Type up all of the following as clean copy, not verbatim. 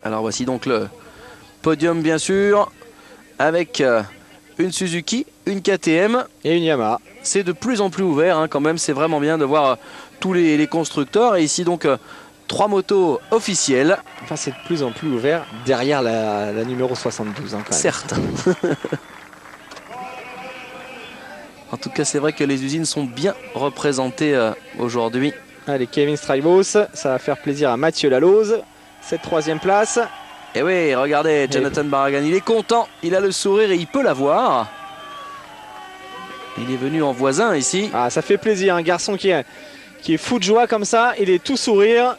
Alors voici donc le podium bien sûr, avec une Suzuki, une KTM et une Yamaha. C'est de plus en plus ouvert hein, quand même, c'est vraiment bien de voir tous les constructeurs. Et ici donc 3 motos officielles. Enfin c'est de plus en plus ouvert derrière la numéro 72 hein, quand même. Certes. En tout cas c'est vrai que les usines sont bien représentées aujourd'hui. Allez, Kevin Straibos, ça va faire plaisir à Mathieu Laloz, cette 3e place. Et oui, regardez, Jonathan Barragan, il est content, il a le sourire et il peut l'avoir. Il est venu en voisin ici. Ah, ça fait plaisir, un garçon qui est fou de joie comme ça, il est tout sourire.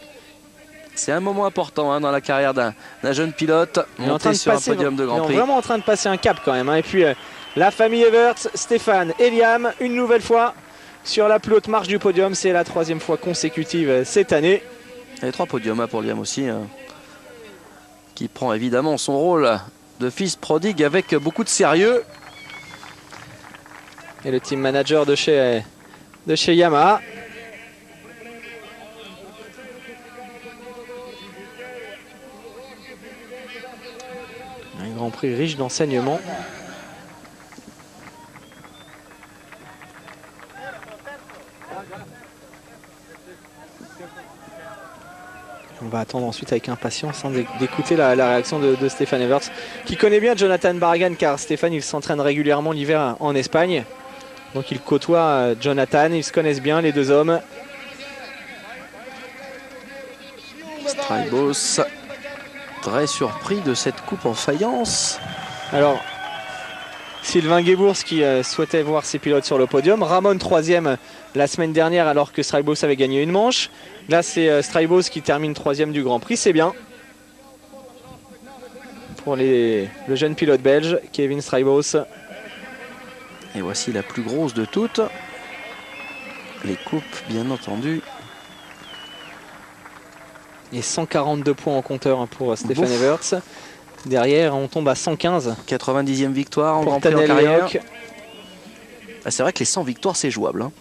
C'est un moment important hein, dans la carrière d'un jeune pilote, monté sur un podium de Grand Prix. Il est vraiment en train de passer un cap quand même. Hein. Et puis la famille Everts, Stéphane et Liam, une nouvelle fois sur la plus haute marche du podium. C'est la 3e fois consécutive cette année. Et 3 podiums hein, pour Liam aussi, hein, qui prend évidemment son rôle de fils prodigue avec beaucoup de sérieux. Et le team manager de chez Yamaha. Un Grand Prix riche d'enseignements. On va attendre ensuite avec impatience hein, d'écouter la réaction de Stéphane Everts, qui connaît bien Jonathan Barragan, car Stéphane il s'entraîne régulièrement l'hiver en Espagne. Donc il côtoie Jonathan, ils se connaissent bien les deux hommes. Straibos, très surpris de cette coupe en faïence. Alors, Sylvain Guébours qui souhaitait voir ses pilotes sur le podium. Ramon 3e la semaine dernière alors que Straibos avait gagné une manche. Là c'est Straibos qui termine 3e du Grand Prix, c'est bien. Pour le jeune pilote belge, Kevin Straibos. Et voici la plus grosse de toutes. Les coupes bien entendu. Et 142 points en compteur pour Stéphane Everts. Derrière, on tombe à 115. 90e victoire en Grand Prix en carrière. Ah, c'est vrai que les 100 victoires, c'est jouable. Hein.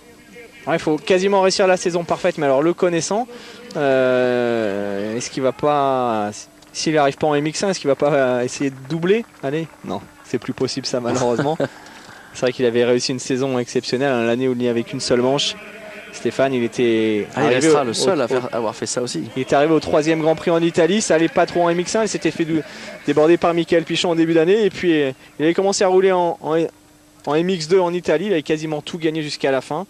Ouais, il faut quasiment réussir la saison parfaite, mais alors le connaissant, est-ce qu'il va pas... S'il n'arrive pas en MX1, est-ce qu'il va pas essayer de doubler? Allez, non, c'est plus possible ça malheureusement. C'est vrai qu'il avait réussi une saison exceptionnelle, hein, l'année où il n'y avait qu'une seule manche. Stéphane, il était il restera le seul à avoir fait ça aussi. Il est arrivé au 3e Grand Prix en Italie, ça allait pas trop en MX1, il s'était fait déborder par Michael Pichon en début d'année, et puis il avait commencé à rouler en MX2 en Italie, il avait quasiment tout gagné jusqu'à la fin.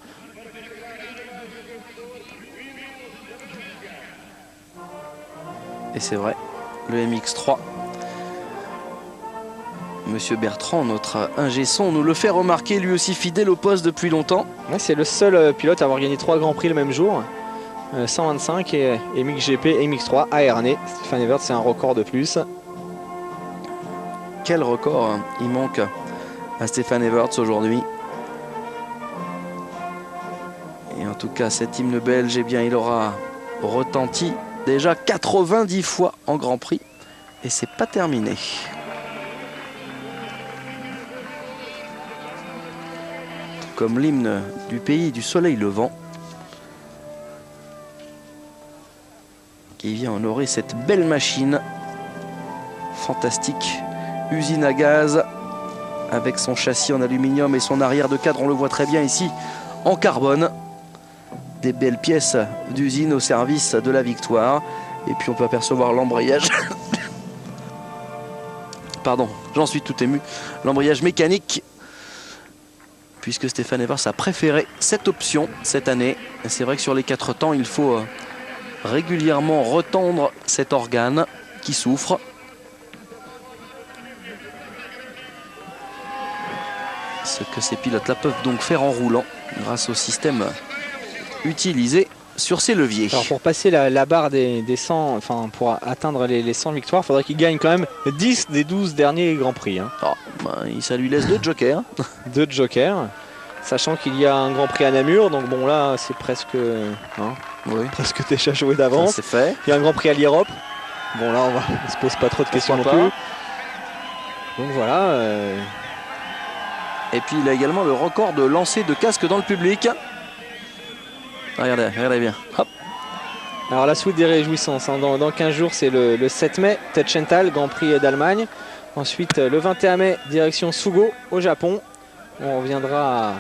Et c'est vrai, le MX3. Monsieur Bertrand, notre ingé son, nous le fait remarquer, lui aussi fidèle au poste depuis longtemps. Ouais, c'est le seul pilote à avoir gagné 3 Grands Prix le même jour. 125 et MXGP et MX3 à Ernée. Stéphane Everts, c'est un record de plus. Quel record hein, il manque à Stéphane Everts aujourd'hui. Et en tout cas, cet hymne belge, eh bien, il aura retenti déjà 90 fois en Grand Prix. Et c'est pas terminé. Comme l'hymne du pays du soleil levant, qui vient honorer cette belle machine fantastique, usine à gaz avec son châssis en aluminium et son arrière de cadre, on le voit très bien ici, en carbone. Des belles pièces d'usine au service de la victoire. Et puis on peut apercevoir l'embrayage. Pardon, j'en suis tout ému. L'embrayage mécanique, puisque Stéphane Everts a préféré cette option cette année. Et c'est vrai que sur les 4 temps, il faut régulièrement retendre cet organe qui souffre. Ce que ces pilotes-là peuvent donc faire en roulant grâce au système utilisé sur ces leviers. Alors pour passer la barre des 100, enfin pour atteindre les 100 victoires, il faudrait qu'il gagne quand même 10 des 12 derniers Grands Prix. Hein. Oh, ça lui laisse 2 jokers. 2 jokers, sachant qu'il y a un Grand Prix à Namur, donc bon là c'est presque, hein, oui, presque déjà joué d'avance. C'est fait. Il y a un Grand Prix à l'Europe. Bon là on se pose pas trop de questions non plus. Donc voilà. Et puis il a également le record de lancer de casque dans le public. Regardez bien. Hop. Alors la suite des réjouissances, hein. Dans 15 jours, c'est le 7 mai, Tetchental, Grand Prix d'Allemagne. Ensuite, le 21 mai, direction Sugo, au Japon. On reviendra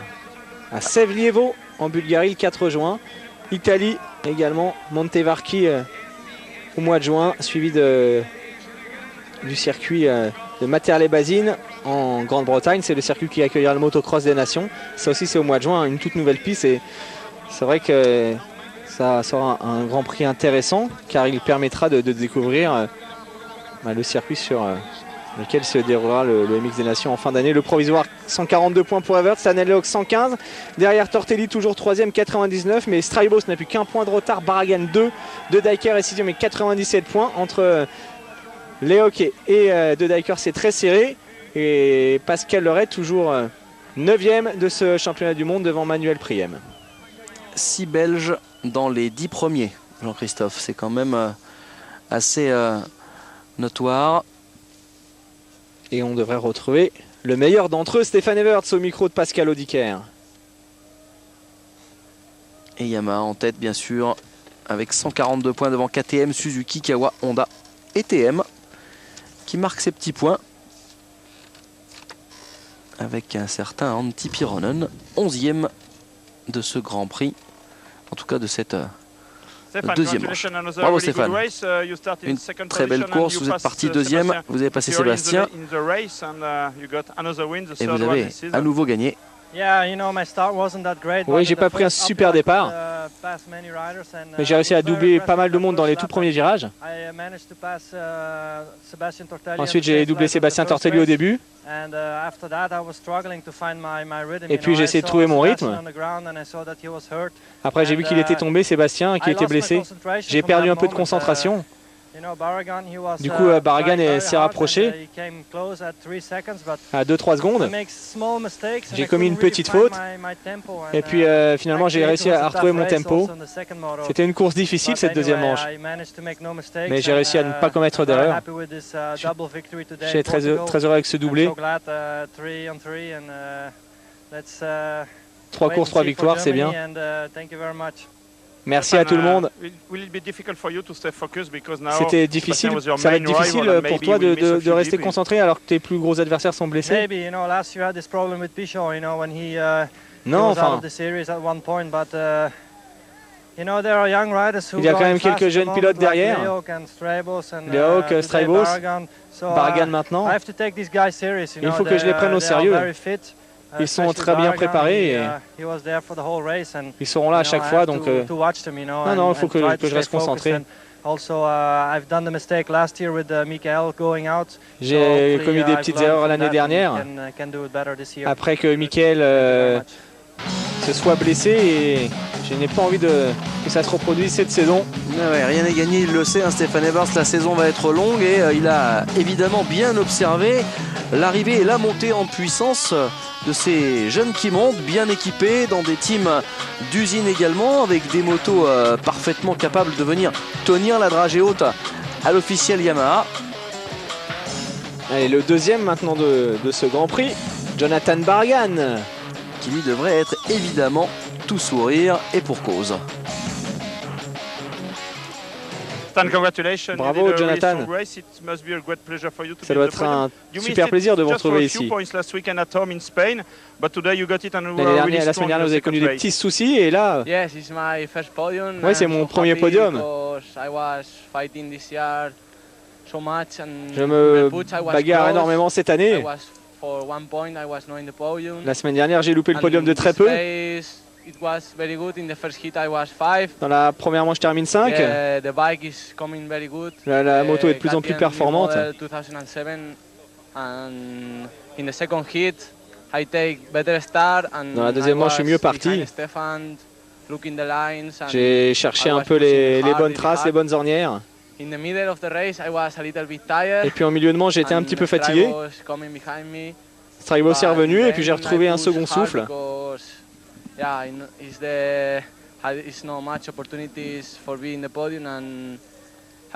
à Sevlievo, en Bulgarie, le 4 juin. Italie, également, Montevarchi, au mois de juin, suivi du circuit de Materley-Bazine, en Grande-Bretagne. C'est le circuit qui accueillera le motocross des nations. Ça aussi, c'est au mois de juin, une toute nouvelle piste. Et c'est vrai que ça sera un Grand Prix intéressant, car il permettra de découvrir le circuit sur lequel se déroulera le MX des Nations en fin d'année. Le provisoire, 142 points pour Evert, Sanelok 115. Derrière Tortelli, toujours 3e, 99. Mais Straibos n'a plus qu'un point de retard. Barragan 2. De Dijker est 6e, mais 97 points. Entre Lehoc et De Dijker, c'est très serré. Et Pascal Loret, toujours 9e de ce championnat du monde devant Manuel Priem. 6 Belges dans les 10 premiers, Jean-Christophe. C'est quand même assez notoire. Et on devrait retrouver le meilleur d'entre eux, Stéphane Everts, au micro de Pascal Audiker. Et Yamaha en tête, bien sûr, avec 142 points devant KTM, Suzuki, Kawa, Honda et TM, qui marquent ses petits points. Avec un certain Antti Pironen, 11e de ce Grand Prix, en tout cas de cette deuxième manche. Bravo Stéphane, une très belle course, vous êtes parti deuxième, vous avez passé Sébastien et vous avez à nouveau gagné. Oui, j'ai pas pris un super départ, mais j'ai réussi à doubler pas mal de monde dans les tout premiers virages. Ensuite, j'ai doublé Sébastien Tortelli au début. Et puis j'ai essayé de trouver mon rythme. Après j'ai vu qu'il était tombé, Sébastien, qui était blessé. J'ai perdu un peu de concentration. Du coup Barragan s'est rapproché à 2-3 secondes. J'ai commis une petite faute. Et puis finalement j'ai réussi à retrouver mon tempo. C'était une course difficile cette deuxième manche, mais j'ai réussi à ne pas commettre d'erreur. J'étais très heureux avec ce doublé. 3 courses, 3 victoires, c'est bien. Merci à tout le monde. C'était difficile, ça va être difficile pour toi de rester concentré alors que tes plus gros adversaires sont blessés. Non, enfin, il y a quand même quelques jeunes pilotes derrière. Lehoc, Straibos, Barragan maintenant. Il faut que je les prenne au sérieux. Ils sont très bien préparés et ils seront là à chaque fois, donc non, il faut que je reste concentré. J'ai commis des petites erreurs l'année dernière, après que Michael se soit blessé, et je n'ai pas envie que ça se reproduise cette saison. Ouais, rien n'est gagné, il le sait, hein, Stéphane Evers, la saison va être longue et il a évidemment bien observé l'arrivée et la montée en puissance de ces jeunes qui montent, bien équipés, dans des teams d'usine également, avec des motos parfaitement capables de venir tenir la dragée haute à l'officiel Yamaha. Allez, le deuxième maintenant de ce Grand Prix, Jonathan Barragan, qui lui devrait être évidemment tout sourire, et pour cause. Bravo Jonathan. Ça doit être un super plaisir de vous retrouver ici. La semaine dernière, vous avez connu des petits soucis et là, ouais, c'est mon premier podium. Je me bagarre énormément cette année. La semaine dernière, j'ai loupé le podium de très peu. Dans la première manche, je termine 5. La moto est de plus en plus performante. Dans la deuxième manche, je suis mieux parti. J'ai cherché un peu les bonnes traces, les bonnes ornières. Et puis en milieu de manche, j'étais un petit peu fatigué. Straibos est revenu et puis j'ai retrouvé un second souffle.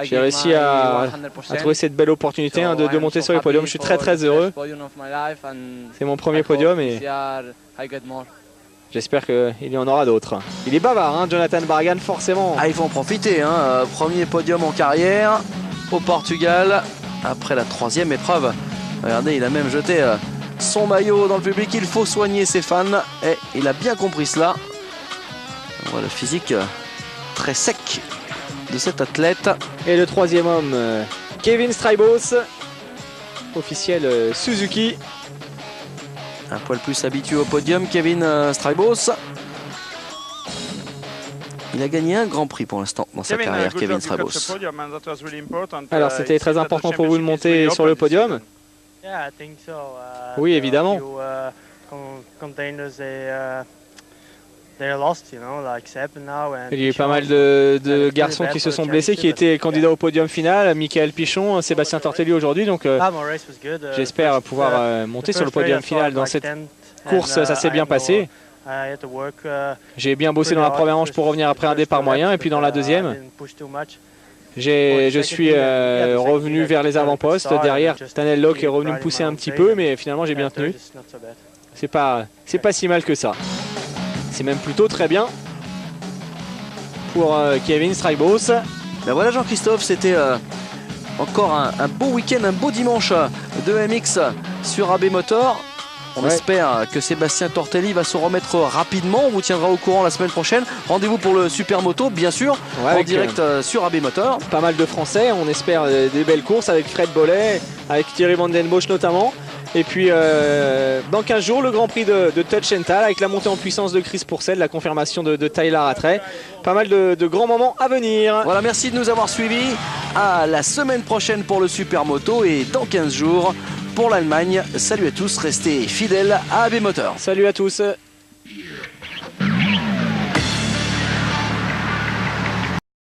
J'ai réussi à trouver cette belle opportunité de monter sur le podium. Je suis très heureux. C'est mon premier podium et J'espère qu'il y en aura d'autres. Il est bavard, hein, Jonathan Bargan, forcément. Ah, il faut en profiter, hein. Premier podium en carrière au Portugal après la 3e épreuve. Regardez, il a même jeté son maillot dans le public. Il faut soigner ses fans et il a bien compris cela. On voit le physique très sec de cet athlète. Et le 3e homme, Kevin Strybos, officiel Suzuki. Un poil plus habitué au podium, Kevin Strybos. Il a gagné un grand prix pour l'instant dans sa carrière, Kevin Strybos. Alors c'était très important pour vous de monter sur le podium? Oui, évidemment. Il y a eu pas mal de garçons qui se sont blessés, qui étaient candidats au podium final. Michael Pichon, Sébastien Tortelli aujourd'hui. Donc j'espère pouvoir monter sur le podium final dans cette course. Ça s'est bien passé. J'ai bien bossé dans la première manche pour revenir après un départ moyen. Et puis dans la deuxième, je suis revenu vers les avant-postes. Derrière, Stanel Locke est revenu me pousser un petit peu, mais finalement j'ai bien tenu. C'est pas si mal que ça. C'est même plutôt très bien pour Kevin Strybos. Ben voilà Jean-Christophe, c'était encore un beau week-end, un beau dimanche de MX sur AB Motor. On espère que Sébastien Tortelli va se remettre rapidement. On vous tiendra au courant la semaine prochaine. Rendez-vous pour le Super Moto, bien sûr, en direct sur AB Motor. Pas mal de Français, on espère des belles courses avec Fred Bollet, avec Thierry Van Den Bosch notamment. Et puis dans 15 jours, le Grand Prix de Touch and Tal avec la montée en puissance de Chris Pourcel, la confirmation de Tyler Rattray. Pas mal de grands moments à venir. Voilà, merci de nous avoir suivis. À la semaine prochaine pour le Super Moto et dans 15 jours pour l'Allemagne. Salut à tous, restez fidèles à AB Motor. Salut à tous.